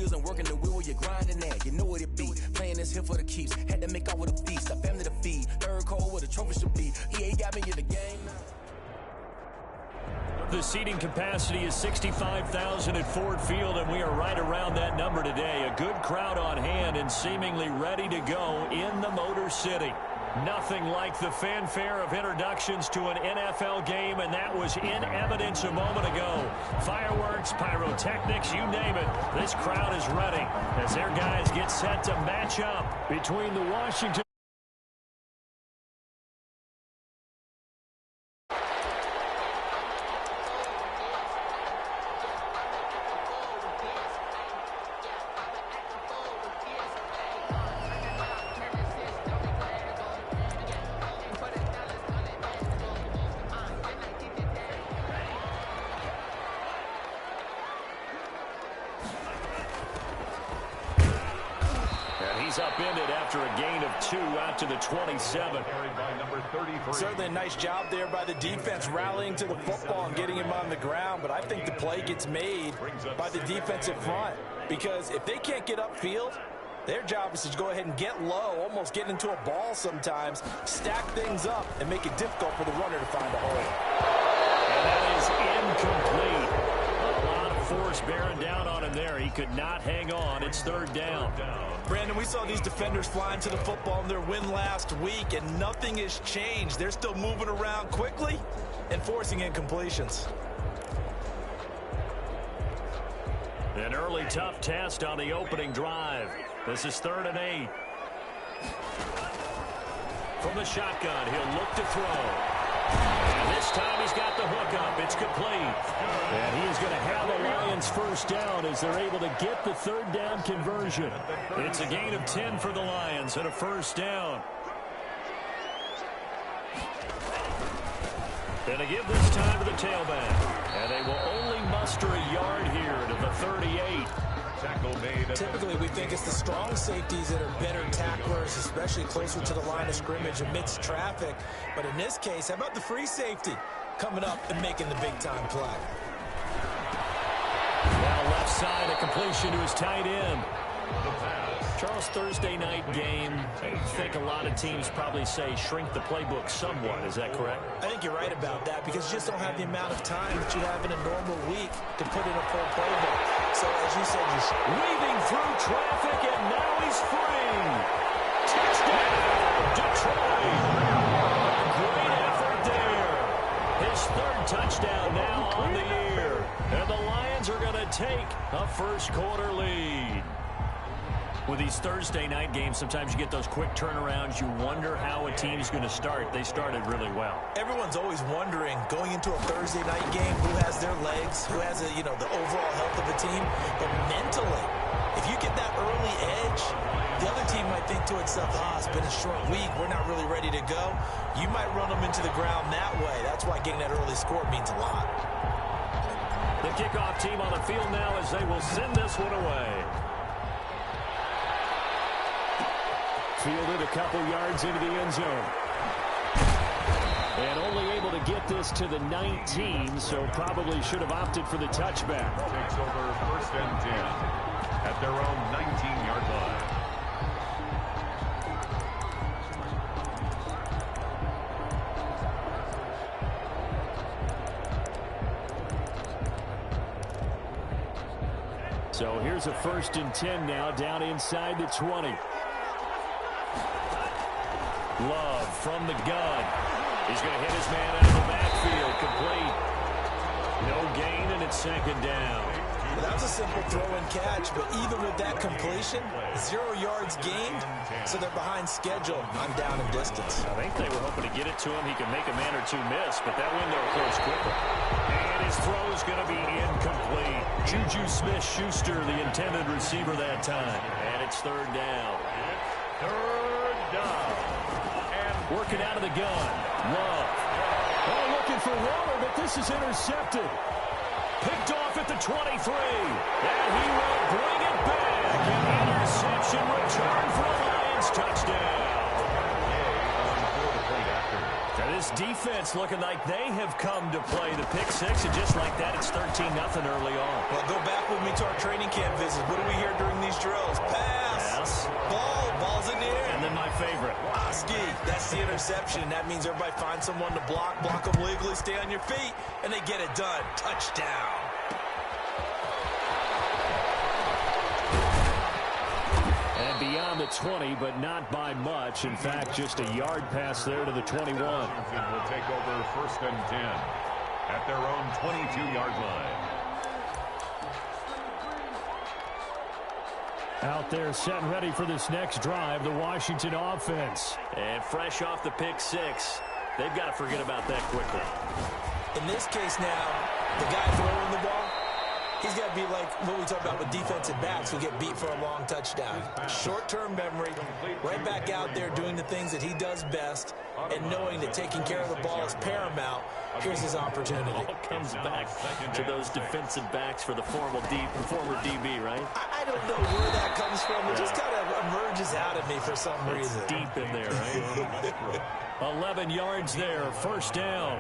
wheels and working the wheel where you're grinding at. You know what it be. Playing this here for the keeps. Had to make off with a feast. A family to feed. Third cold where the trophy should be. EA got me in the game. The seating capacity is 65,000 at Ford Field, and we are right around that number today. A good crowd on hand and seemingly ready to go in the Motor City. Nothing like the fanfare of introductions to an NFL game, and that was in evidence a moment ago. Fireworks, pyrotechnics, you name it. This crowd is ready as their guys get set to match up between the Washington. He's upended after a gain of 2 out to the 27. Certainly a nice job there by the defense rallying to the football and getting him on the ground, but I think the play gets made by the defensive front because if they can't get upfield, their job is to go ahead and get low, almost get into a ball sometimes, stack things up, and make it difficult for the runner to find a hole. And that is incomplete. A lot of force bearing down on him there. He could not hang on. It's third down. Brandon, we saw these defenders flying to the football in their win last week, and nothing has changed. They're still moving around quickly and forcing incompletions. An early tough test on the opening drive. This is 3rd and 8. From the shotgun, he'll look to throw. And this time he's got the hook up. It's complete. And he is going to have the Lions first down as they're able to get the 3rd down conversion. It's a gain of 10 for the Lions and a first down. And they give this time to the tailback. And they will only muster a yard here to the 38. Typically, we think it's the strong safeties that are better tacklers, especially closer to the line of scrimmage amidst traffic. But in this case, how about the free safety coming up and making the big-time play? Now left side, a completion to his tight end. Charles, Thursday night game, I think a lot of teams probably say shrink the playbook somewhat. Is that correct? I think you're right about that because you just don't have the amount of time that you have in a normal week to put in a full playbook. So, as you said, you're weaving through traffic, and now he's free. Touchdown, Detroit. Great effort there. His 3rd touchdown now on the year. And the Lions are going to take a first-quarter lead. With these Thursday night games, sometimes you get those quick turnarounds. You wonder how a team's going to start. They started really well. Everyone's always wondering, going into a Thursday night game, who has their legs, who has, the overall health of a team. But mentally, if you get that early edge, the other team might think to itself, it's been a short week. We're not really ready to go. You might run them into the ground that way. That's why getting that early score means a lot. The kickoff team on the field now as they will send this one away. Fielded a couple yards into the end zone. And only able to get this to the 19, so probably should have opted for the touchback. Takes over 1st and 10 at their own 19-yard line. So here's a 1st and 10 now down inside the 20. Love from the gun. He's going to hit his man out of the backfield. Complete. No gain, and it's 2nd down. Well, that was a simple throw and catch, but even with that completion, 0 yards gained, so they're behind schedule on down and distance. I think they were hoping to get it to him. He could make a man or two miss, but that window closed quickly. And his throw is going to be incomplete. Juju Smith-Schuster, the intended receiver that time. And it's 3rd down. 3rd down. Working out of the gun. Love. Oh, looking for Waller, but this is intercepted. Picked off at the 23. And he will bring it back. An interception return for a Lions touchdown. Now this defense defense looking like they have come to play. The pick six, and just like that, it's 13-0 early on. Well, go back with me to our training camp visits. What do we hear during these drills? Pass. Ball's in the air. And then my favorite. Oski, that's the interception. That means everybody finds someone to block them legally, stay on your feet, and they get it done. Touchdown. And beyond the 20, but not by much. In fact, just a yard pass there to the 21. Washington will take over 1st and 10 at their own 22-yard line. Out there set and ready for this next drive, the Washington offense. And fresh off the pick six, they've got to forget about that quickly. In this case now, the guy throwing the ball, he's got to be like what we talk about with defensive backs who get beat for a long touchdown. Short-term memory, right back out there doing the things that he does best, and knowing that taking care of the ball is paramount. Here's his opportunity. It all comes back to those defensive backs for the former DB, right? I don't know where that comes from. It just kind of emerges out of me for some reason. It's deep in there, right? 11 yards there, 1st down.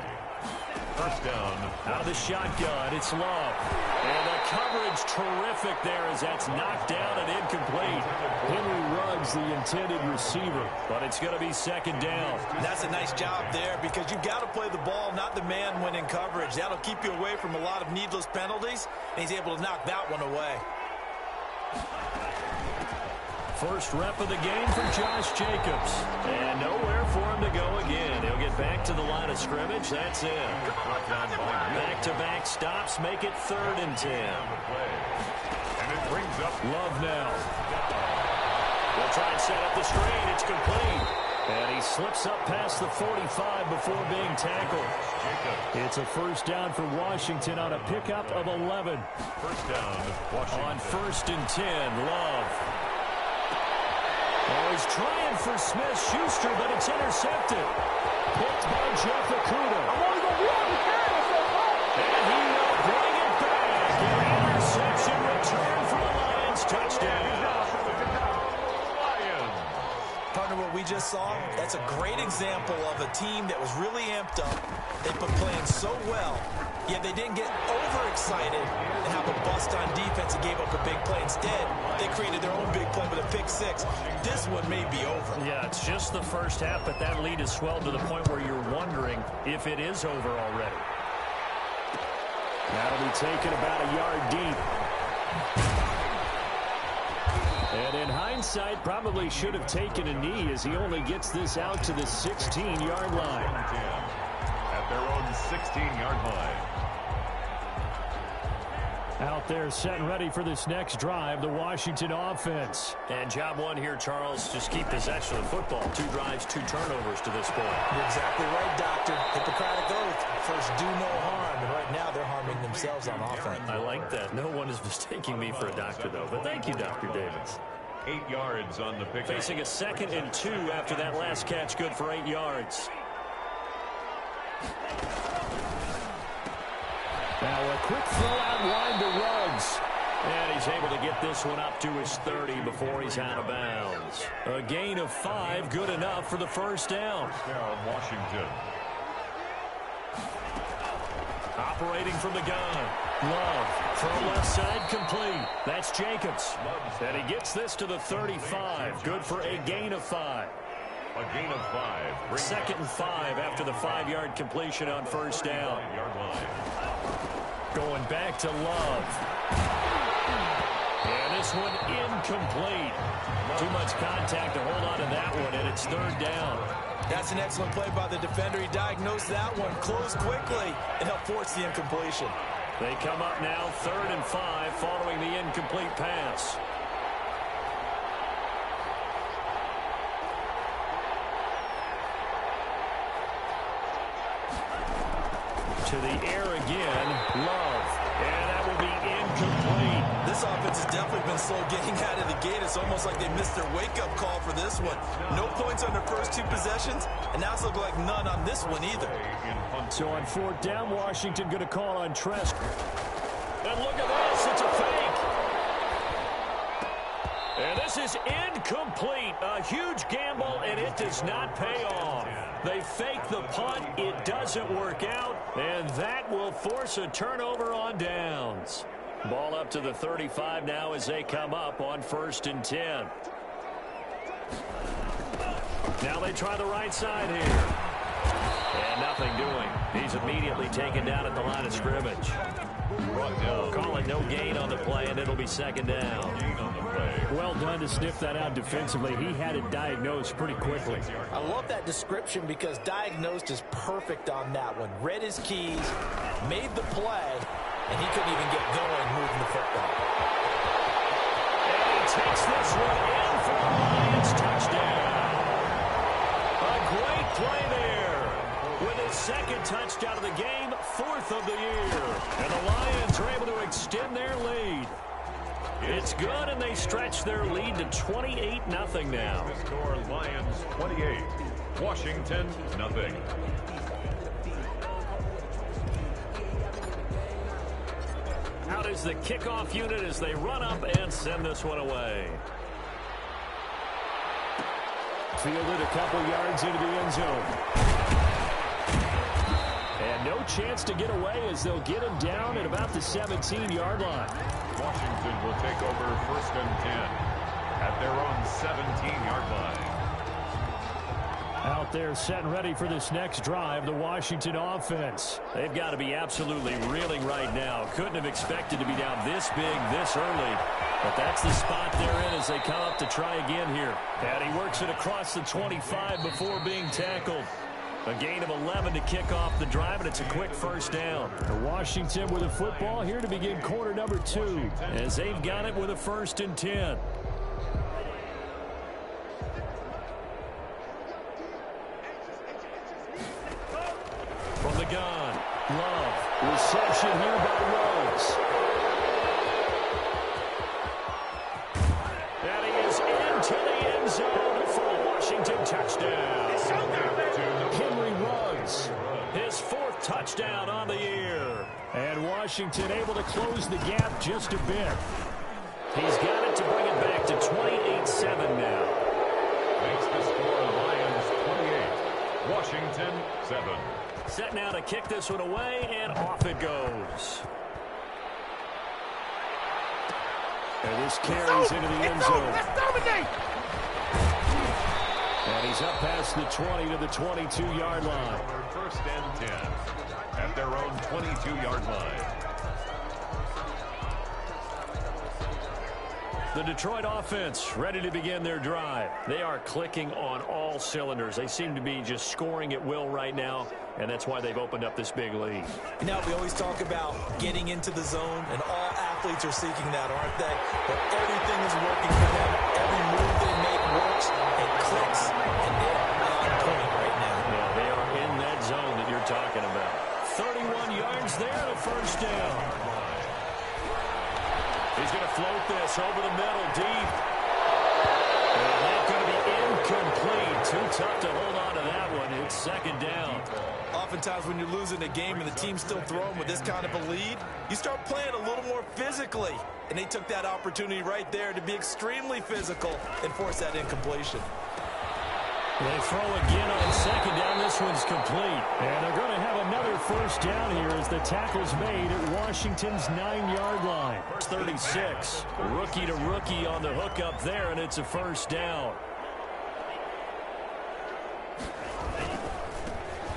First down. Out of the shotgun, it's Love. And the coverage terrific there as that's knocked down and incomplete. Henry Ruggs, the intended receiver, but it's going to be 2nd down. That's a nice job there because you've got to play the ball, not the man when in coverage. That'll keep you away from a lot of needless penalties, and he's able to knock that one away. First rep of the game for Josh Jacobs. And nowhere for him to go again. He'll get back to the line of scrimmage. That's it. Back-to-back stops make it 3rd and 10. And it brings up Love now. They'll try and set up the screen. It's complete. And he slips up past the 45 before being tackled. It's a 1st down for Washington on a pickup of 11. First down, Washington. On 1st and 10, Love. Oh, he's trying for Smith-Schuster, but it's intercepted. Picked by Jeff Okudah. And he will bring it back. An interception return for the Lions. Touchdown. Partner, what we just saw, that's a great example of a team that was really amped up. They've been playing so well, yet they didn't get overexcited and have a bust on defense and gave up a big play. Instead, they created their own big play with a pick six. This one may be over. Yeah, it's just the first half, but that lead has swelled to the point where you're wondering if it is over already. That'll be taken about a yard deep. And in hindsight, probably should have taken a knee as he only gets this out to the 16-yard line. At their own 16-yard line. Out there set and ready for this next drive, the Washington offense. And job one here, Charles, just keep possession of the football. 2 drives, 2 turnovers to this point. You're exactly right, Doctor. Hippocratic oath. First, do no harm. And right now, they're harming themselves on offense. I like that. No one is mistaking me for a doctor, though. But thank you, Dr. Davis. 8 yards on the pick. Facing a 2nd and 2 after that last catch, good for 8 yards. Now a quick throw out wide to Ruggs. And he's able to get this one up to his 30 before he's out of bounds. A gain of 5, good enough for the 1st down. Washington. Operating from the gun. Love from left side, complete. That's Jacobs. And he gets this to the 35. Good for a gain of 5. A gain of 5. 2nd and 5 after the 5-yard completion on 1st down. Going back to Love. And this one incomplete. Too much contact to hold on to that one, and it's 3rd down. That's an excellent play by the defender. He diagnosed that one, closed quickly, and helped force the incompletion. They come up now 3rd and 5 following the incomplete pass. To the air again, Love. And that will be incomplete. This offense has definitely been slow getting out of the gate. It's almost like they missed their wake-up call for this one. No points on their first 2 possessions, and now it's looking like none on this one either. So on 4th down, Washington going to call on Trask. And look at this, it's a fake. And this is incomplete. A huge gamble, and it does not pay off. They fake the punt. It doesn't work out, and that will force a turnover on downs. Ball up to the 35 now as they come up on 1st and 10. Now they try the right side here. And nothing doing. He's immediately taken down at the line of scrimmage. Call it no gain on the play, and it'll be 2nd down. Well done to sniff that out defensively. He had it diagnosed pretty quickly. I love that description because diagnosed is perfect on that one. Read his keys, made the play, and he couldn't even get going moving the football. And he takes this one in for the Lions touchdown. A great play there. With his 2nd touchdown of the game, 4th of the year. And the Lions are able to extend their lead. It's good, and they stretch their lead to 28-0 now. The score, Lions 28, Washington 0. Out is the kickoff unit as they run up and send this one away. Fielded a couple yards into the end zone. And no chance to get away as they'll get him down at about the 17-yard line. Washington will take over 1st and 10 at their own 17-yard line. Out there set and ready for this next drive, the Washington offense. They've got to be absolutely reeling right now. Couldn't have expected to be down this big, this early. But that's the spot they're in as they come up to try again here. And he works it across the 25 before being tackled. A gain of 11 to kick off the drive, and it's a quick 1st down. Washington with a football here to begin quarter number 2. As they've got it with a 1st and 10. From the gun, Love. Reception here by Rose. And he is into the end zone for a Washington touchdown. Henry Ruggs. His 4th touchdown on the year. And Washington able to close the gap just a bit. He's got it to bring it back to 28-7 now. Makes the score, Lions 28, Washington 7. Set now to kick this one away, and off it goes. And this carries into the end zone. Let's dominate! And he's up past the 20 to the 22-yard line. 1st and 10 at their own 22-yard line. The Detroit offense ready to begin their drive. They are clicking on all cylinders. They seem to be just scoring at will right now, and that's why they've opened up this big lead. Now, we always talk about getting into the zone, and all athletes are seeking that, aren't they? But everything is working for them. Every move they make works and clicks, and they are on point right now. Yeah, they are in that zone that you're talking about. 31 yards there, a 1st down. He's going to float this over the middle, deep. And that's going to be incomplete. Too tough to hold on to that one. It's 2nd down. Oftentimes when you're losing a game and the team's still throwing with this kind of a lead, you start playing a little more physically. And they took that opportunity right there to be extremely physical and force that incompletion. They throw again on 2nd down. This one's complete. And they're going to have another 1st down here as the tackle's made at Washington's 9-yard line. 36. Rookie to rookie on the hook up there, and it's a 1st down.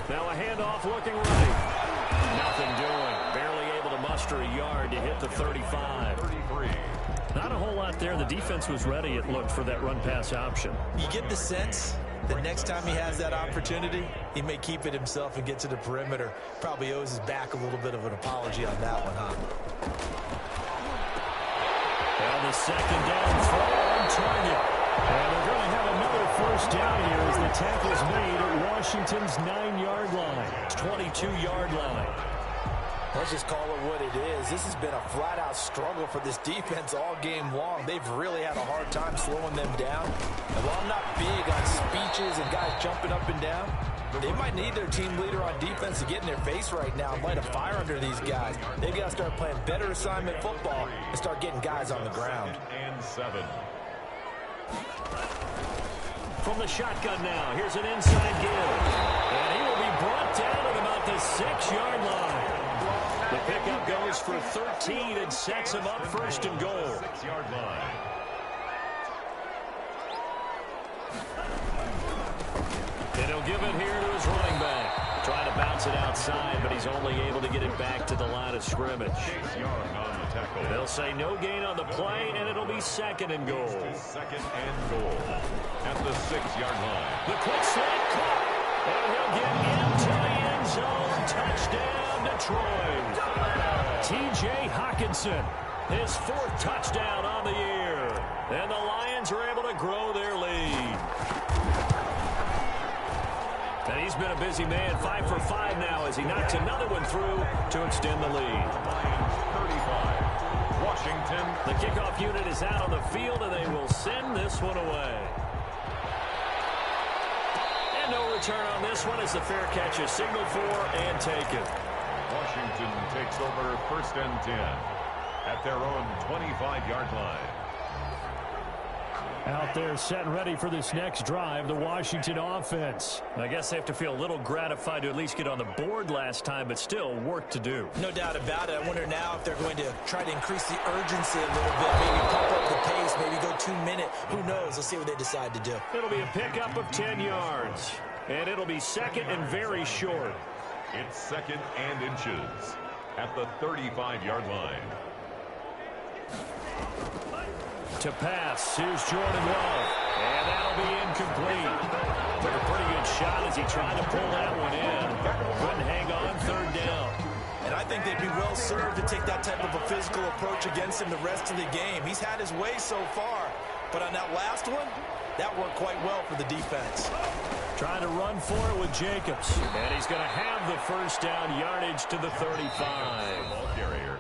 Now a handoff looking right. Nothing doing. Barely able to muster a yard to hit the 35. 33. Not a whole lot there. The defense was ready, it looked, for that run-pass option. You get the sense that next time he has that opportunity, he may keep it himself and get to the perimeter. Probably owes his back a little bit of an apology on that one, huh? And the 2nd down throw on target. And they're going to have another 1st down here as the tackle's made at Washington's 9-yard line. 22-yard line. Let's just call it what it is. This has been a flat-out struggle for this defense all game long. They've really had a hard time slowing them down. And while I'm not big on speeches and guys jumping up and down, they might need their team leader on defense to get in their face right now and light a fire under these guys. They've got to start playing better assignment football and start getting guys on the ground. And 7. From the shotgun now, here's an inside give. And he will be brought down at about the 6-yard line. The pickup goes for 13 and sets him up first and goal. 6-yard line. And he'll give it here to his running back. Trying to bounce it outside, but he's only able to get it back to the line of scrimmage. Chase Young on the tackle. They'll say no gain on the play, and it'll be second and goal. Second and goal at the 6-yard line. The quick slant caught, and he'll get into the end zone. Touchdown, Detroit. T.J. Hockenson, his 4th touchdown on the year. And the Lions are able to grow their lead. And he's been a busy man, 5 for 5 now as he knocks another one through to extend the lead. Lions 35. Washington. The kickoff unit is out on the field, and they will send this one away. And no return on this one as the fair catch is signaled for and taken. Washington takes over 1st and 10 at their own 25-yard line. Out there set and ready for this next drive, the Washington offense. I guess they have to feel a little gratified to at least get on the board last time, but still work to do. No doubt about it. I wonder now if they're going to try to increase the urgency a little bit, maybe pump up the pace, maybe go 2-minute. Who knows? Let's see what they decide to do. It'll be a pickup of 10 yards, and it'll be second and very short. It's 2nd and inches at the 35-yard line. To pass, here's Jordan Love, and that'll be incomplete. Took a pretty good shot as he tried to pull that one in. Couldn't hang on, 3rd down. And I think they'd be well served to take that type of a physical approach against him the rest of the game. He's had his way so far, but on that last one, that worked quite well for the defense. Trying to run for it with Jacobs, and he's going to have the 1st down yardage to the 35. Ball carrier.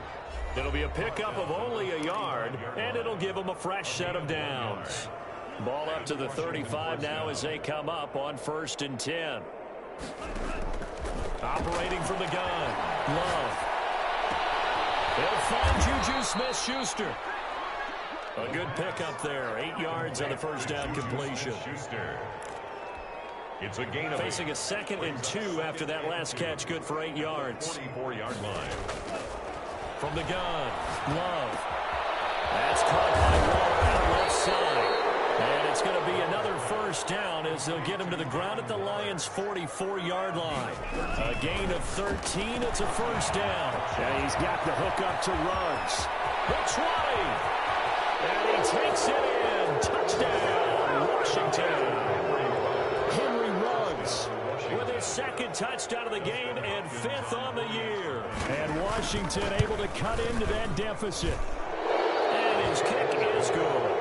It'll be a pickup of only a yard, and it'll give them a fresh set of downs. Ball up to the 35 now as they come up on 1st and 10. Operating from the gun, Love. They'll find Juju Smith-Schuster. A good pickup there, 8 yards on the 1st down completion. Schuster. It's a gain of Facing a 2nd and 2 after that last catch, good for 8 yards. 44-yard line. From the gun, Love. That's caught by Waller out left side. And it's going to be another 1st down as they'll get him to the ground at the Lions' 44-yard line. A gain of 13, it's a 1st down. And he's got the hook up to Ruggs. The 20. And he takes it in. Touchdown, Washington. Henry Ruggs with his 2nd touchdown of the game and 5th on the year. And Washington able to cut into that deficit. And his kick is good.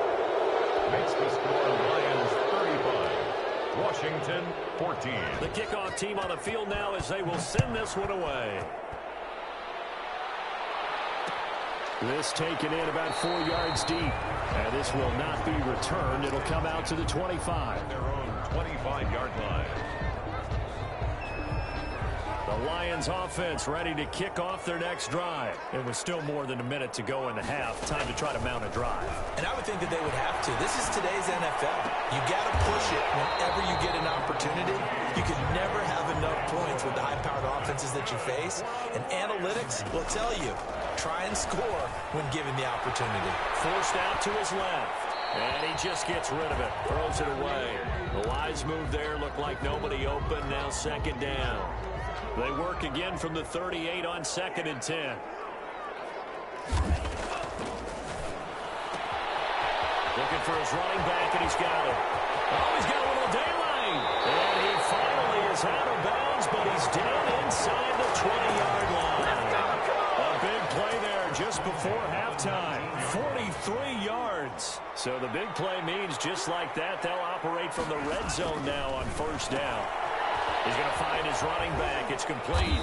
Makes the score Lions 35. Washington 14. The kickoff team on the field now as they will send this one away. This taken in about 4 yards deep. And this will not be returned. It'll come out to the 25. Their own 25-yard line. The Lions offense ready to kick off their next drive. It was still more than a minute to go in the half. Time to try to mount a drive. And I would think that they would have to. This is today's NFL. You got to push it whenever you get an opportunity. You can never have enough points with the high-powered offenses that you face. And analytics will tell you, try and score when given the opportunity. Forced out to his left. And he just gets rid of it. Throws it away. The wise move there. Looked like nobody open. Now 2nd down. They work again from the 38 on 2nd and 10. Looking for his running back, and he's got it. Oh, he's got a little daylight. And he finally is out of bounds, but he's down inside the 20-yard line. A big play there just before halftime. 43 yards. So the big play means just like that, they'll operate from the red zone now on 1st down. He's going to find his running back. It's complete.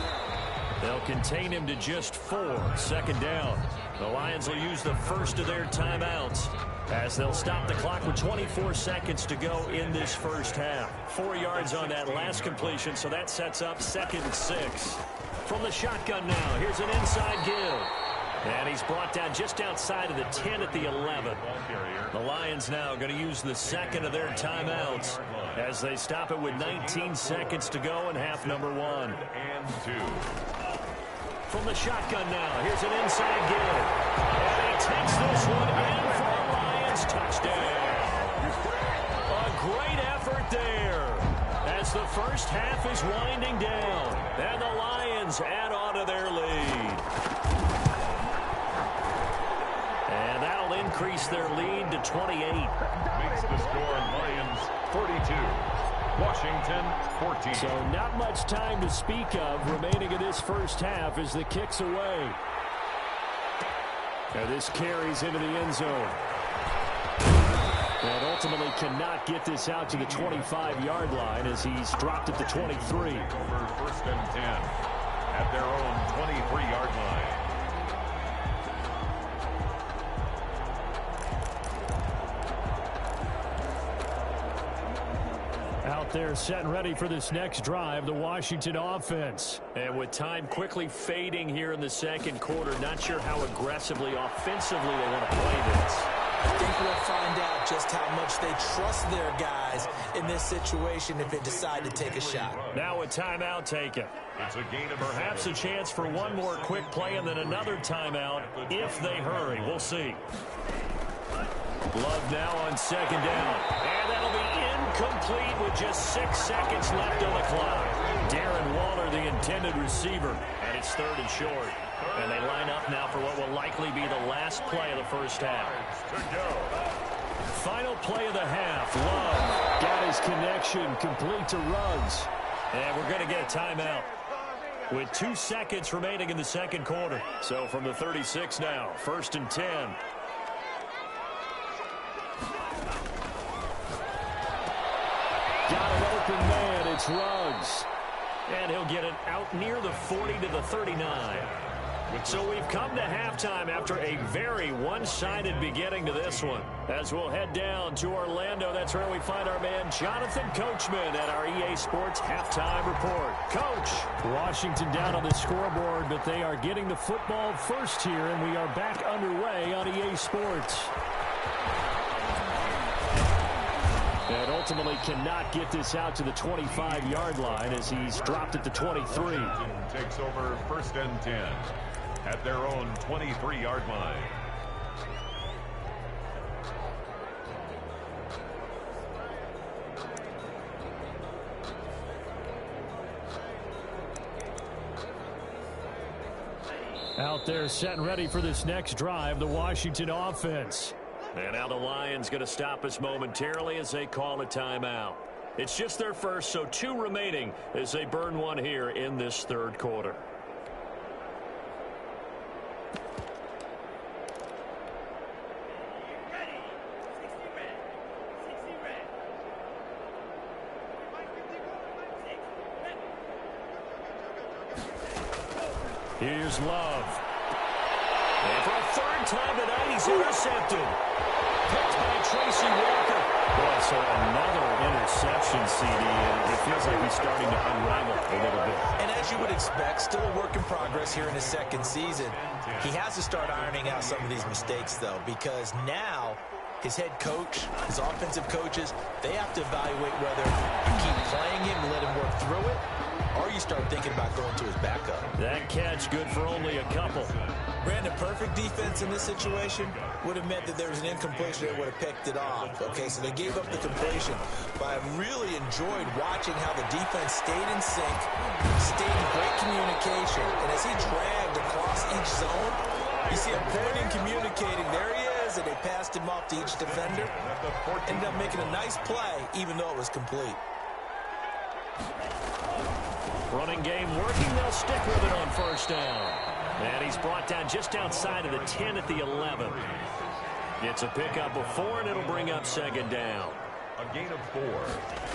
They'll contain him to just 4. 2nd down. The Lions will use the 1st of their timeouts as they'll stop the clock with 24 seconds to go in this 1st half. 4 yards on that last completion, so that sets up 2nd and 6. From the shotgun now, here's an inside give. And he's brought down just outside of the 10 at the 11. The Lions now going to use the second of their timeouts as they stop it with 19 seconds to go in half number 1. And 2. From the shotgun now, here's an inside give. And he takes this one in for a Lions touchdown. A great effort there as the first half is winding down. And the Lions add on to their lead. And that'll increase their lead to 28. Makes the score Lions 42. Washington 14. So not much time to speak of remaining in this first half as the kick's away. And this carries into the end zone. And ultimately cannot get this out to the 25-yard line as he's dropped at the 23. Over first and 10 at their own 23-yard line. Out there set and ready for this next drive, the Washington offense. And with time quickly fading here in the second quarter, not sure how aggressively, offensively they want to play this. I think we'll find out just how much they trust their guys in this situation if they decide to take a shot. Now a timeout taken. It's a gain of Perhaps a chance for one more quick play and then another timeout if they hurry. We'll see. Love now on second down. And that'll be incomplete with just 6 seconds left on the clock. Darren Waller, the intended receiver. And it's third and short. And they line up now for what will likely be the last play of the first half. Final play of the half. Love Got his connection complete to Ruggs. And we're going to get a timeout with 2 seconds remaining in the second quarter. So from the 36 now, first and 10. Got an open man. It's Ruggs. And he'll get it out near the 40 to the 39. So we've come to halftime after a very one-sided beginning to this one. As we'll head down to Orlando, that's where we find our man Jonathan Coachman at our EA Sports Halftime Report. Coach. Washington down on the scoreboard, but they are getting the football first here, and we are back underway on EA Sports. And ultimately cannot get this out to the 25-yard line as he's dropped at the 23. Takes over first and 10 at their own 23-yard line. Out there set and ready for this next drive, the Washington offense. And now the Lions going to stop us momentarily as they call a timeout. It's just their first, so 2 remaining as they burn one here in this third quarter. Here's Love. And for a third time tonight, he's intercepted. Picked by Tracy Walker. Boy, so another interception, CD, and it feels like he's starting to unravel a little bit. And as you would expect, still a work in progress here in his second season. He has to start ironing out some of these mistakes, though, because now his head coach, his offensive coaches, they have to evaluate whether you keep playing him and let him work through it, or you start thinking about going to his backup. That catch good for only a couple. Brandon, perfect defense in this situation would have meant that there was an incompletion that would have picked it off. Okay, so they gave up the completion. But I really enjoyed watching how the defense stayed in sync, stayed in great communication. And as he dragged across each zone, you see him pointing, communicating. There he is, and they passed him off to each defender. Ended up making a nice play, even though it was complete. Running game working. They'll stick with it on first down. And he's brought down just outside of the 10 at the 11. It's a pickup of 4, and it'll bring up second down. A gain of 4.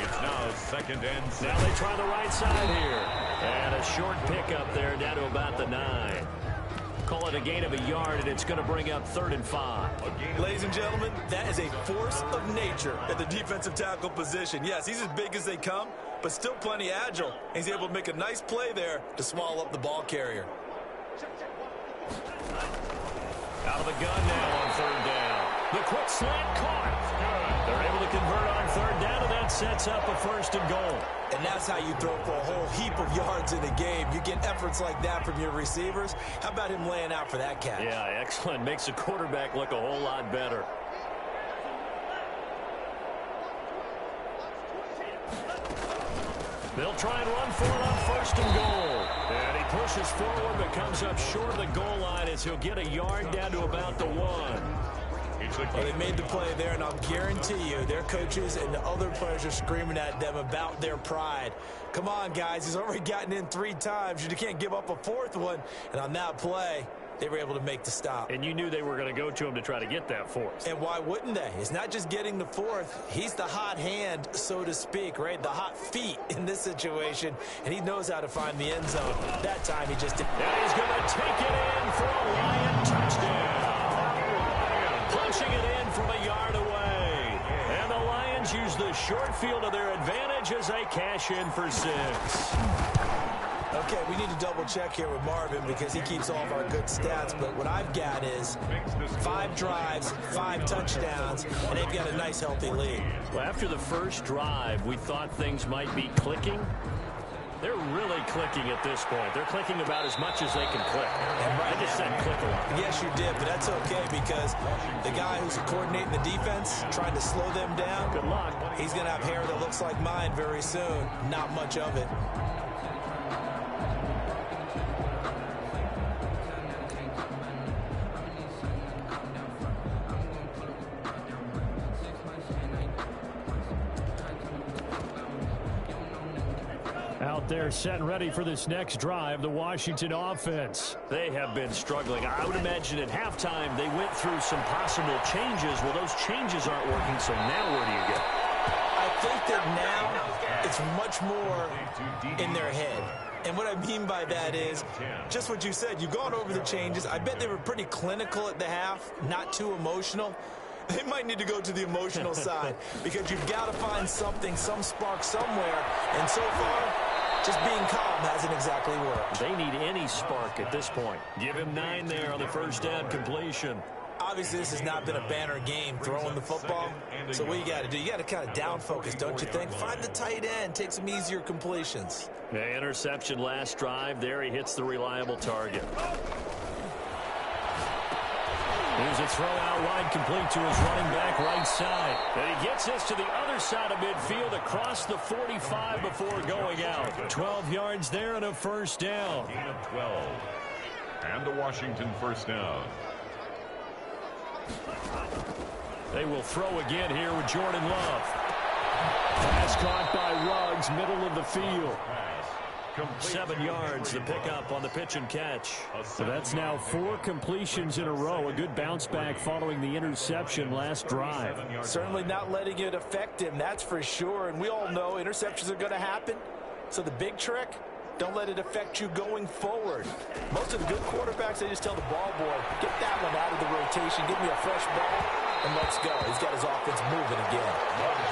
It's now second and 6. Now they try the right side here. And a short pickup there down to about the 9. Call it a gain of a yard, and it's going to bring up 3rd and 5. Ladies and gentlemen, that is a force of nature at the defensive tackle position. Yes, he's as big as they come, but still plenty agile. He's able to make a nice play there to swallow up the ball carrier. Out of the gun now on third down. The quick slant caught. They're able to convert on third down, and that sets up a 1st and goal. And that's how you throw for a whole heap of yards in a game. You get efforts like that from your receivers. How about him laying out for that catch? Yeah, excellent. Makes the quarterback look a whole lot better. They'll try and run for it on 1st and goal. And he pushes forward but comes up short of the goal line as he'll get a yard down to about the 1. Well, they made the play there, and I'll guarantee you their coaches and the other players are screaming at them about their pride. Come on, guys. He's already gotten in 3 times. You can't give up a 4th one. And on that play, they were able to make the stop. And you knew they were going to go to him to try to get that 4th. And why wouldn't they? It's not just getting the 4th. He's the hot hand, so to speak, right? The hot feet in this situation. And he knows how to find the end zone. That time he just didn't. And he's going to take it in for a Lion touchdown. Punching it in from a yard away. And the Lions use the short field to their advantage as they cash in for 6. Okay, we need to double check here with Marvin because he keeps all of our good stats. But what I've got is 5 drives, 5 touchdowns, and they've got a nice, healthy lead. Well, after the first drive, we thought things might be clicking. They're really clicking at this point. They're clicking about as much as they can click. I just said click a lot. Yes, you did, but that's okay because the guy who's coordinating the defense, trying to slow them down, good luck. He's going to have hair that looks like mine very soon. Not much of it. Out there set and ready for this next drive, the Washington offense. They have been struggling. I would imagine at halftime they went through some possible changes. Well, those changes aren't working, so now where do you go? I think that now it's much more in their head. And what I mean by that is just what you said. You've gone over the changes. I bet they were pretty clinical at the half, not too emotional. They might need to go to the emotional side because you've got to find something, some spark somewhere. And so far, just being calm hasn't exactly worked. They need any spark at this point. Give him 9 there on the first down completion. Obviously, this has not been a banner game throwing the football. So what you got to do, you got to kind of down focus, don't you think? Find the tight end, take some easier completions. The interception last drive. There he hits the reliable target. Here's a throw out wide, complete to his running back right side. And he gets this to the other side of midfield across the 45 before going out. 12 yards there and a first down. Gain of 12. And the Washington first down. They will throw again here with Jordan Love. Pass caught by Ruggs, middle of the field. 7 yards, the pickup on the pitch and catch. So that's now 4 completions in a row. A good bounce back following the interception last drive. Certainly not letting it affect him, that's for sure. And we all know interceptions are going to happen. So the big trick, don't let it affect you going forward. Most of the good quarterbacks, they just tell the ball boy, get that one out of the rotation, give me a fresh ball, and let's go. He's got his offense moving again.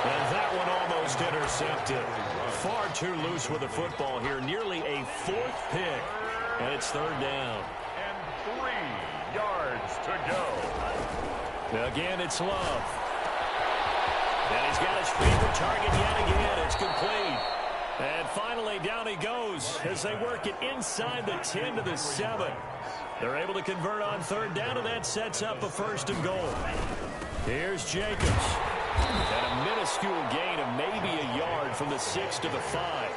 And that one almost intercepted. Far too loose with the football here. Nearly a 4th pick. And it's 3rd down. And 3 yards to go. Again, it's Love. And he's got his favorite target yet again. It's complete. And finally, down he goes as they work it inside the 10 to the 7. They're able to convert on 3rd down, and that sets up a 1st and goal. Here's Jacobs. And a minuscule gain of maybe a yard from the 6 to the 5.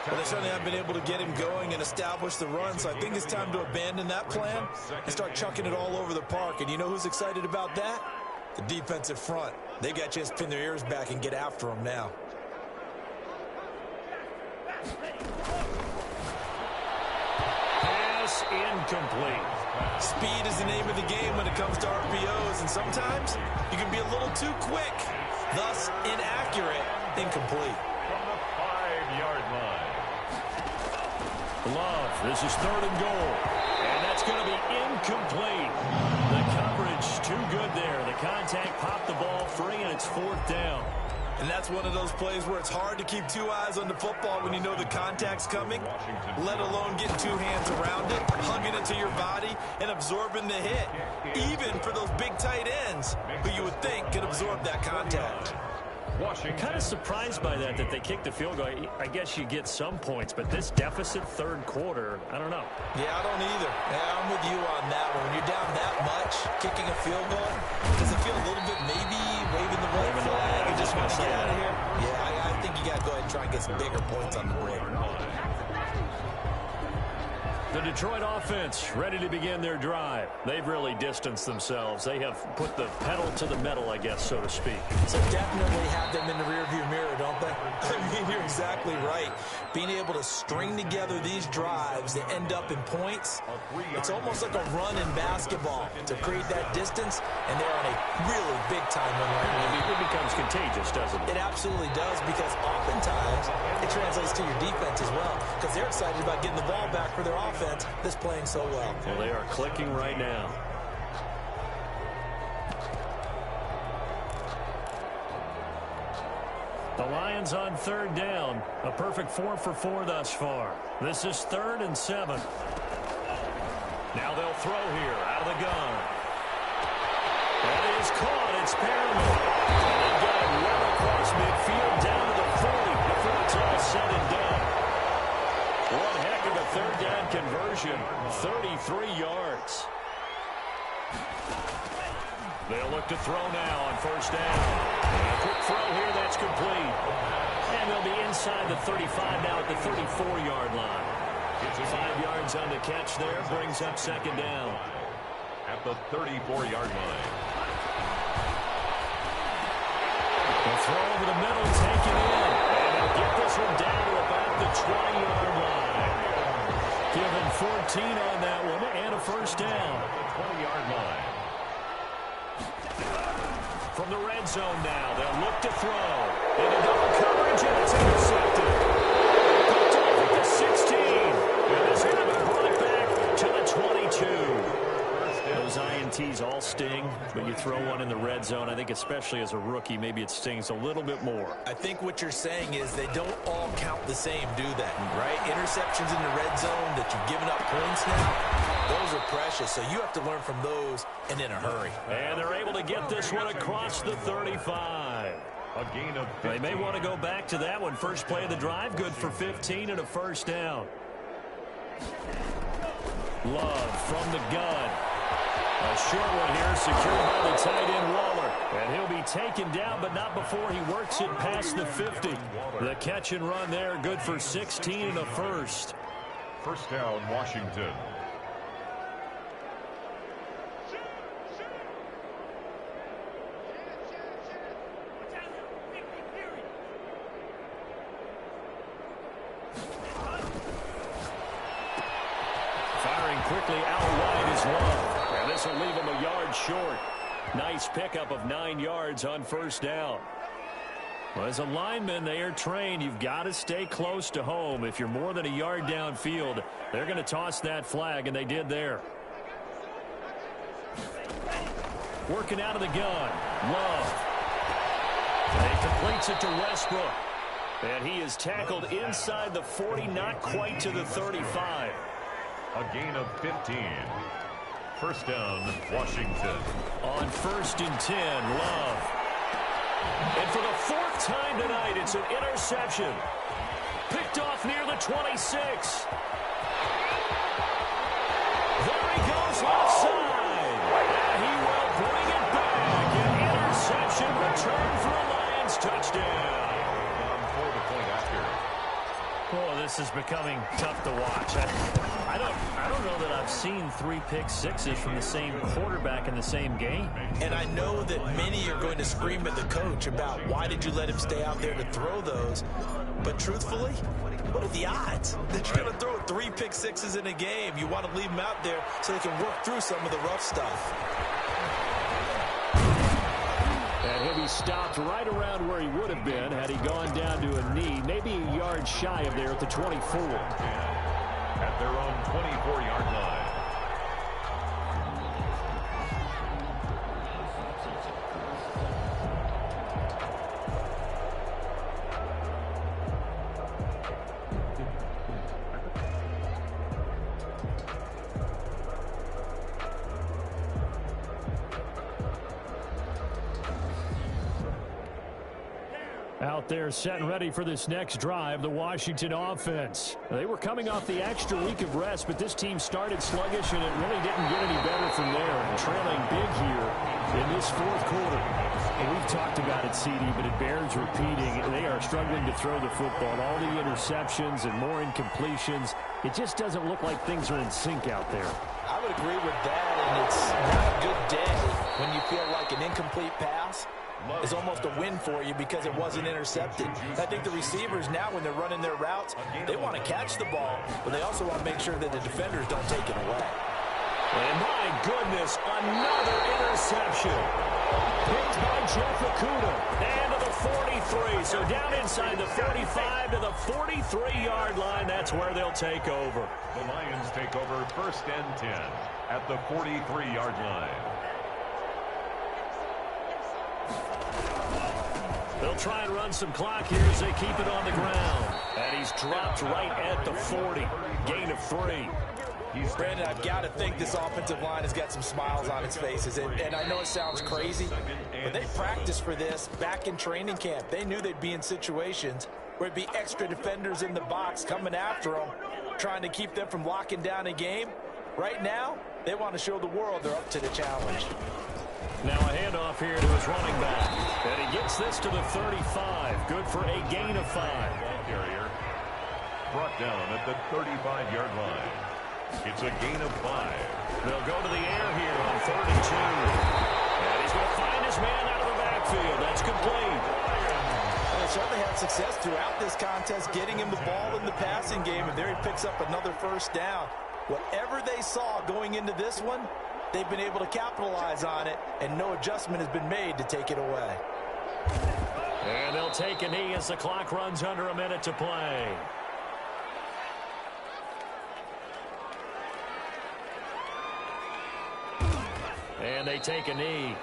Well, they certainly haven't been able to get him going and establish the run, so I think it's time to abandon that plan and start chucking it all over the park. And you know who's excited about that? The defensive front. They got a chance to pin their ears back and get after him now. Pass incomplete. Speed is the name of the game when it comes to RPOs, and sometimes you can be a little too quick, thus inaccurate, incomplete. From the 5-yard line. Love, this is 3rd and goal. And that's going to be incomplete. The coverage too good there. The contact popped the ball free, and it's 4th down. And that's one of those plays where it's hard to keep two eyes on the football when you know the contact's coming, let alone getting two hands around it, hugging it to your body, and absorbing the hit. Even for those big tight ends who you would think could absorb that contact. I'm kind of surprised by that they kicked the field goal. I guess you get some points, but this deficit third quarter, I don't know. Yeah, I don't either. Yeah, I'm with you on that one. When you're down that much, kicking a field goal, does it feel a little bit maybe waving the white flag and just want to get out of here? Yeah, I think you got to go ahead and try and get some bigger points on the board. The Detroit offense ready to begin their drive. They've really distanced themselves. They have put the pedal to the metal, I guess, so to speak. So definitely have them in the rearview mirror, don't they? I mean, you're exactly right. Being able to string together these drives that end up in points, it's almost like a run in basketball to create that distance, and they're on a really big-time run right now. It becomes contagious, doesn't it? It absolutely does, because oftentimes it translates to your defense as well, because they're excited about getting the ball back for their offense that's playing so well. Well, they are clicking right now. The Lions on third down. A perfect 4 for 4 thus far. This is 3rd and 7. Now they'll throw here out of the gun. That is caught. It's Perriman. They got it well across midfield down to the 40 before it's all said and done. One heck of a third down conversion. 33 yards. They'll look to throw now on first down. A quick throw here, that's complete. And they'll be inside the 35 now at the 34-yard line. 5 yards on the catch there, brings up second down. At the 34-yard line. The throw over the middle, taken in. And they'll get this one down to about the 20-yard line. Given 14 on that one and a first down. At the 20-yard line. From the red zone now, they'll look to throw. Into double coverage, and it's intercepted. Picked off at the 16. And it's going to be brought back to the 22. Those INTs all sting, but you throw one in the red zone, I think especially as a rookie, maybe it stings a little bit more. I think what you're saying is they don't all count the same, do they? Right? Interceptions in the red zone that you've given up points now, those are precious, so you have to learn from those and in a hurry. And they're able to get this one across the 35. A gain of 15. They may want to go back to that one. First play of the drive, good for 15 and a first down. Love from the gun. A short one here, secured by the tight end Waller. And he'll be taken down, but not before he works it past the 50. The catch and run there, good for 16 and a first. First down, Washington. Firing quickly out wide is Love. And this will leave him a yard short. Nice pickup of 9 yards on first down. Well, as a lineman, they are trained. You've got to stay close to home. If you're more than a yard downfield, they're going to toss that flag, and they did there. Working out of the gun. Love. And he completes it to Westbrook. And he is tackled inside the 40, not quite to the 35. A gain of 15. First down, Washington. On 1st and 10, Love. And for the 4th time tonight, it's an interception. Picked off near the 26. There he goes left side. And he will bring it back. An interception return for a Lions touchdown. For the point after. Oh, this is becoming tough to watch. I don't know that I've seen 3 pick sixes from the same quarterback in the same game. And I know that many are going to scream at the coach about why did you let him stay out there to throw those. But truthfully, what are the odds that you're going to throw 3 pick sixes in a game? You want to leave them out there so they can work through some of the rough stuff. And he'll be stopped right around where he would have been had he gone down to a knee, maybe a yard shy of there at the 24. At their own 24-yard line. Out there set and ready for this next drive, the Washington offense. They were coming off the extra week of rest, but this team started sluggish, and it really didn't get any better from there. And trailing big here in this fourth quarter. And we've talked about it, CD, but it bears repeating. They are struggling to throw the football. All the interceptions and more incompletions. It just doesn't look like things are in sync out there. I would agree with that, and it's not a good day when you feel like an incomplete pass is almost a win for you because it wasn't intercepted. I think the receivers now, when they're running their routes, they want to catch the ball, but they also want to make sure that the defenders don't take it away. And my goodness, another interception. Picked by Jeff Okudah. And to the 43. So down inside the 45 to the 43-yard line. That's where they'll take over. The Lions take over 1st and 10 at the 43-yard line. They'll try and run some clock here as they keep it on the ground. And he's dropped right at the 40. Gain of 3. Brandon, I've got to think this offensive line has got some smiles on its faces. And I know it sounds crazy, but they practiced for this back in training camp. They knew they'd be in situations where it'd be extra defenders in the box coming after them, trying to keep them from locking down a game. Right now, they want to show the world they're up to the challenge. Now a handoff here to his running back. And he gets this to the 35. Good for a gain of 5. Ball carrier brought down at the 35-yard line. It's a gain of 5. They'll go to the air here on 3rd and 2. And he's going to find his man out of the backfield. That's complete. Well, they certainly had success throughout this contest, getting him the ball in the passing game, and there he picks up another 1st down. Whatever they saw going into this one, they've been able to capitalize on it, and no adjustment has been made to take it away. And they'll take a knee as the clock runs under a minute to play. And they take a knee.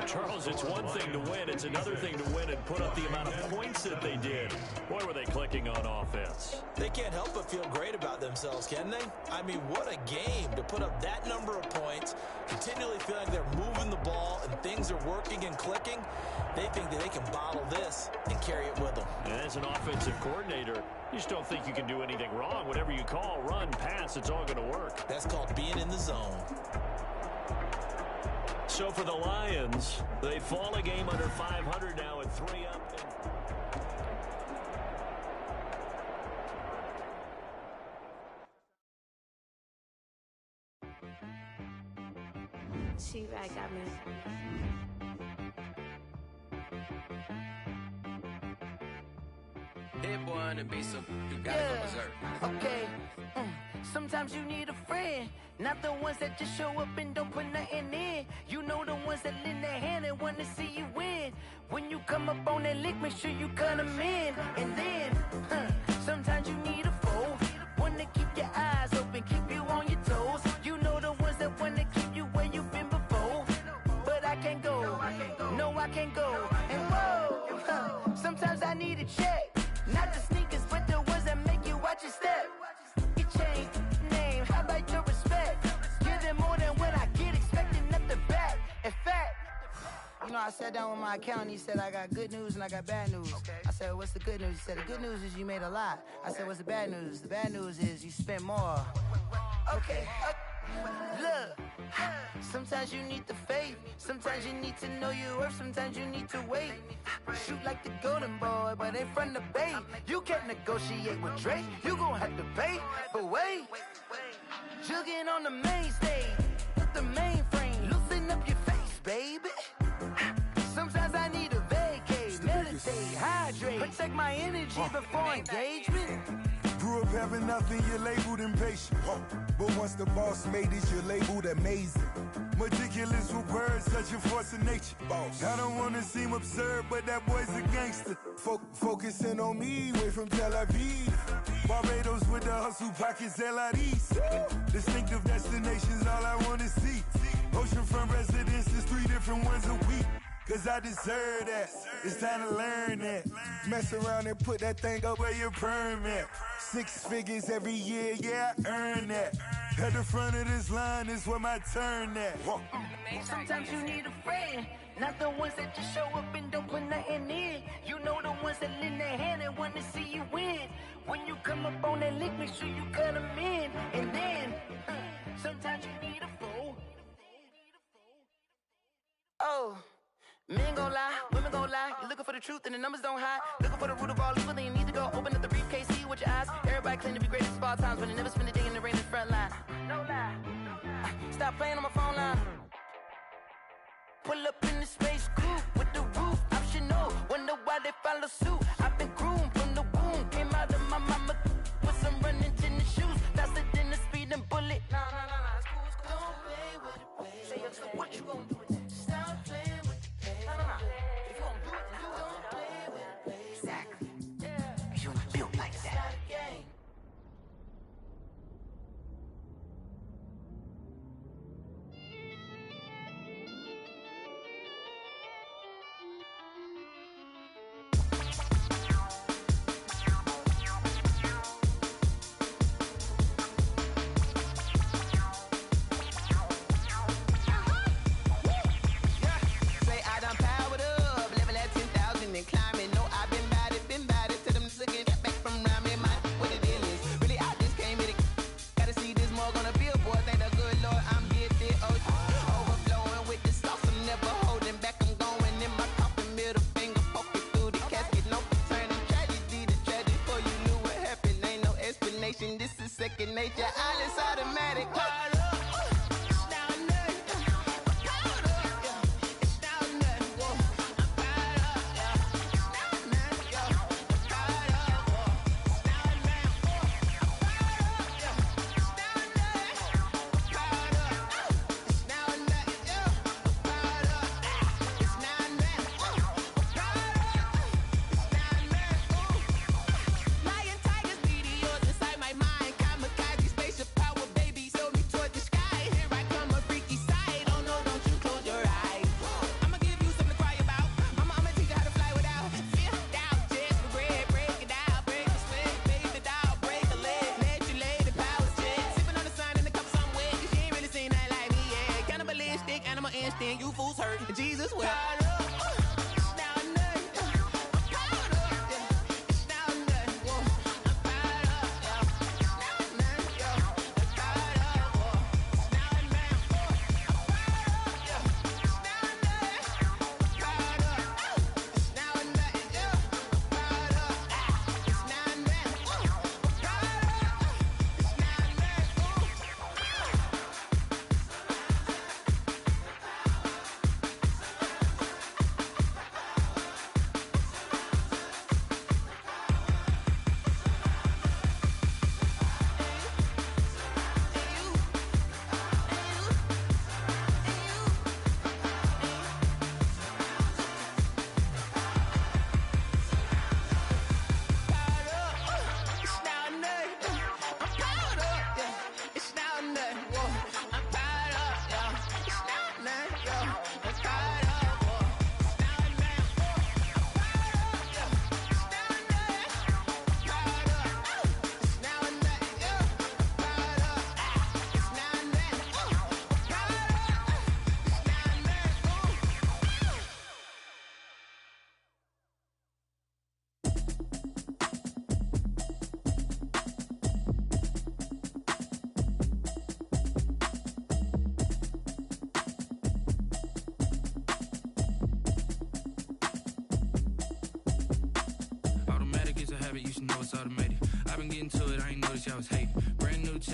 Charles, it's one thing to win. It's another thing to win and put up the amount of points that they did. Boy, were they clicking on offense. They can't help but feel great about themselves, can they? I mean, what a game to put up that number of points, continually feel like they're moving the ball and things are working and clicking. They think that they can bottle this and carry it with them. And as an offensive coordinator, you just don't think you can do anything wrong. Whatever you call, run, pass, it's all going to work. That's called being in the zone. So for the Lions, they fall a game under 500 now at 3 up. She-Rag got me. Hit one and be some, you gotta go berserk. Okay. Sometimes you need a friend, not the ones that just show up and don't put nothing in. You know the ones that lend their hand and want to see you win. When you come up on that lick, make sure you cut them in. And then, sometimes you need a foe, one to keep your eyes open, keep you on your toes. You know the ones that want to keep you where you've been before. But I can't go, no I can't go. And whoa, sometimes I need a check, not the sneakers, but the ones that make you watch your step. You change name, how about your respect? Give them more than what I get, expecting nothing back. In fact, you know, I sat down with my accountant, he said, I got good news and I got bad news. I said, what's the good news? He said, the good news is you made a lot. I said, what's the bad news? The bad news is you spent more. Okay, look, sometimes you need the faith, sometimes you need to know your worth, sometimes you need to wait. Shoot like the golden boy, but ain't from the bay. You can't negotiate with Drake, you gon' have to pay. But wait, jugging on the main stage, with the mainframe, loosen up your face, baby. Sometimes I need a vacate, meditate, hydrate, protect my energy before engagement. Grew up having nothing, you're labeled impatient. But once the boss made it, you're labeled amazing. Meticulous with words, such a force of nature. I don't want to seem absurd, but that boy's a gangster. Focusing on me, way from Tel Aviv. Barbados with the hustle, pockets LIDs. Distinctive destinations, all I want to see. Oceanfront residences, 3 different ones a week. cause I deserve that. It's time to learn that. Mess around and put that thing up where your permit. 6 figures every year, yeah, I earn that. At the front of this line is where my turn at. Sometimes you need a friend, not the ones that just show up and don't put nothing in. You know the ones that lend their hand and want to see you win. When you come up on that lick, make sure you cut them in. And then, sometimes you need a fool. Oh, men gon' lie, women gon' lie. You're looking for the truth and the numbers don't hide. Looking for the root of all evil, then you need to go open up the briefcase, see with your eyes. Everybody claim to be greatest of all times, but they never spend a day in the rain in the front line. No lie. Stop playing on my phone line. Pull up in the space coupe with the roof optional. Wonder why they follow suit. I've been groomed from the womb. Came out of my mama with some running tennis shoes. Faster than the speeding bullet. Nah, it's cool, it's cool. Don't play with it, baby. Say, so what you gonna do with it? Stop playing with it, baby. Nah. If you gonna do it, then you don't play with it, baby. Exactly. Yeah. You ain't built like that. This is second nature, all is automatic. You fools hurt, Jesus will.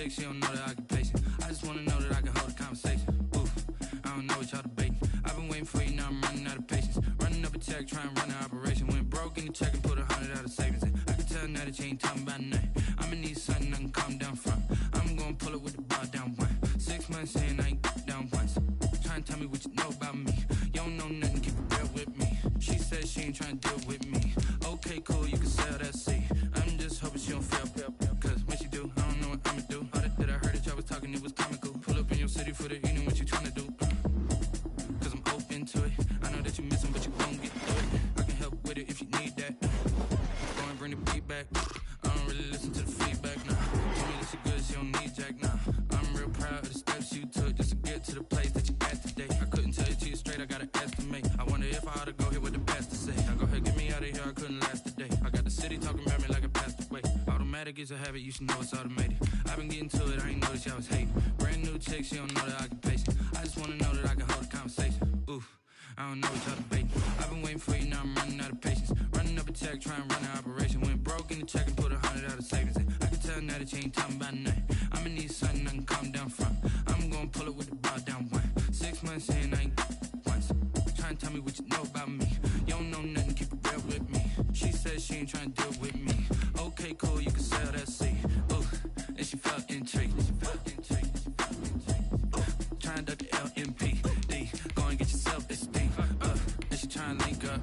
She don't know the occupation. I just wanna know that I can hold a conversation. Oof, I don't know what y'all debating. I've been waiting for you, now I'm running out of patience. Running up a check, trying to run an operation. Went broke in the check and put 100 out of savings in. I can tell now that you ain't talking about nothing. I'ma need something I can calm down from. I'm gonna pull it with the bar down one. 6 months in, I ain't down once. Trying to tell me what you know about me. You don't know nothing, keep it real with me. She said she ain't trying to deal with me. Okay, cool, you can sell that seat. I'm just hoping she don't fail. Cause when she do, I don't know what I'ma do. All that I heard that y'all was talking, it was comical. Pull up in your city for the evening, what you trying to do? Cause I'm open to it. I know that you miss some with it if you need that. Go and bring the beat back. I don't really listen to the feedback, nah. Tell me that she good, she don't need jack, nah. I'm real proud of the steps you took just to get to the place that you at today. I couldn't tell it to you straight, I gotta estimate. I wonder if I ought to go here with the pastor say. Now go ahead, get me out of here, I couldn't last a day. I got the city talking about me like a passed away. Automatic is a habit, you should know it's automated. I've been getting to it, I ain't noticed y'all was hating. Brand new chick, she don't know the occupation. I just wanna know that I can hold a conversation. Oof, I don't know what y'all debating. I've been waiting for you, now I'm running out of patience. Running up a check, trying to run an operation. Went broke in the check and put 100 out of savings in. I can tell now that you ain't talking about nothing. I'ma need something I can calm down from. I'm gonna pull it with the bar down one. 6 months in, I ain't once. Trying to tell me what you know about me. You don't know nothing, keep it real with me. She said she ain't trying to deal with me. Okay, cool, you can sell that seed. Ooh, and she felt intrigued. Trying to duck the LMPD. Go and get your self-esteem. And she trying to link up.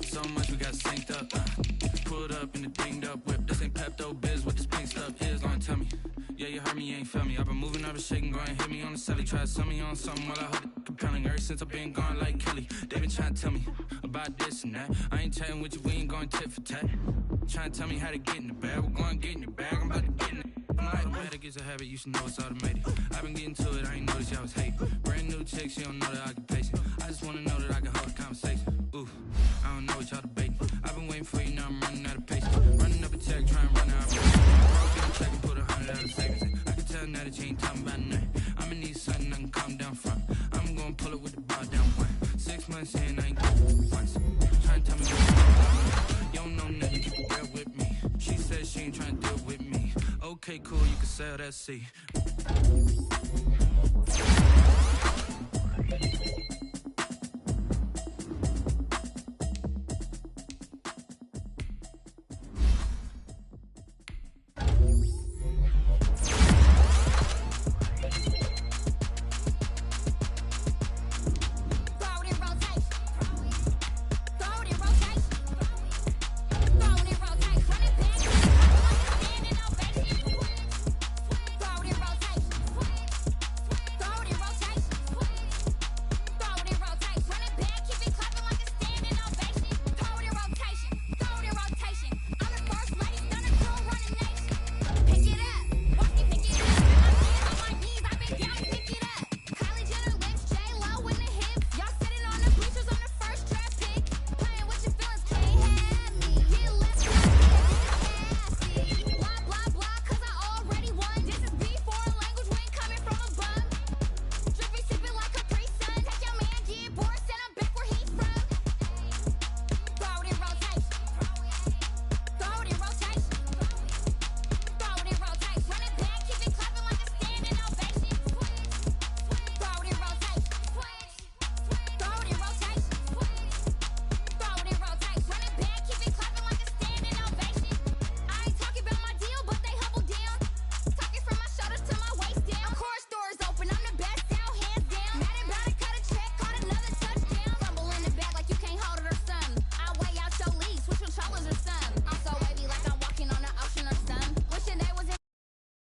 So much we got synced up. Pulled up in the dinged up whip. This ain't Pepto-Biz, what this pink stuff is. Gonna tell me. Yeah, you heard me, you ain't felt me. I've been moving, I've been shaking, go and hit me on the celly. Try to sell me on something while I hold it compelling. Ever since I've been gone like Kelly, they been trying to tell me about this and that. I ain't chatting with you, we ain't going tit for tat. Trying to tell me how to get in the bag. We're going to get in your bag, I'm about to get in it. Automatic is a habit, you should know it's automated. I've been getting to it, I ain't noticed y'all was hating. Brand new chick, she don't know the occupation. I just wanna know that I can hold a conversation. Ooh, I don't know what y'all debating. I've been waiting for you, now I'm running out of patience. Running up a check, trying to run out. Broke in the check and put 100 out of savings in. I can tell now that you ain't talking about nothing. I'ma need something I can calm down from. I'm gonna pull it with the bar down one. 6 months in, I ain't once. Trying to tell me what you don't know nothing, keep it real with me. She said she ain't trying to deal with me. Okay, cool, you can sell that seed.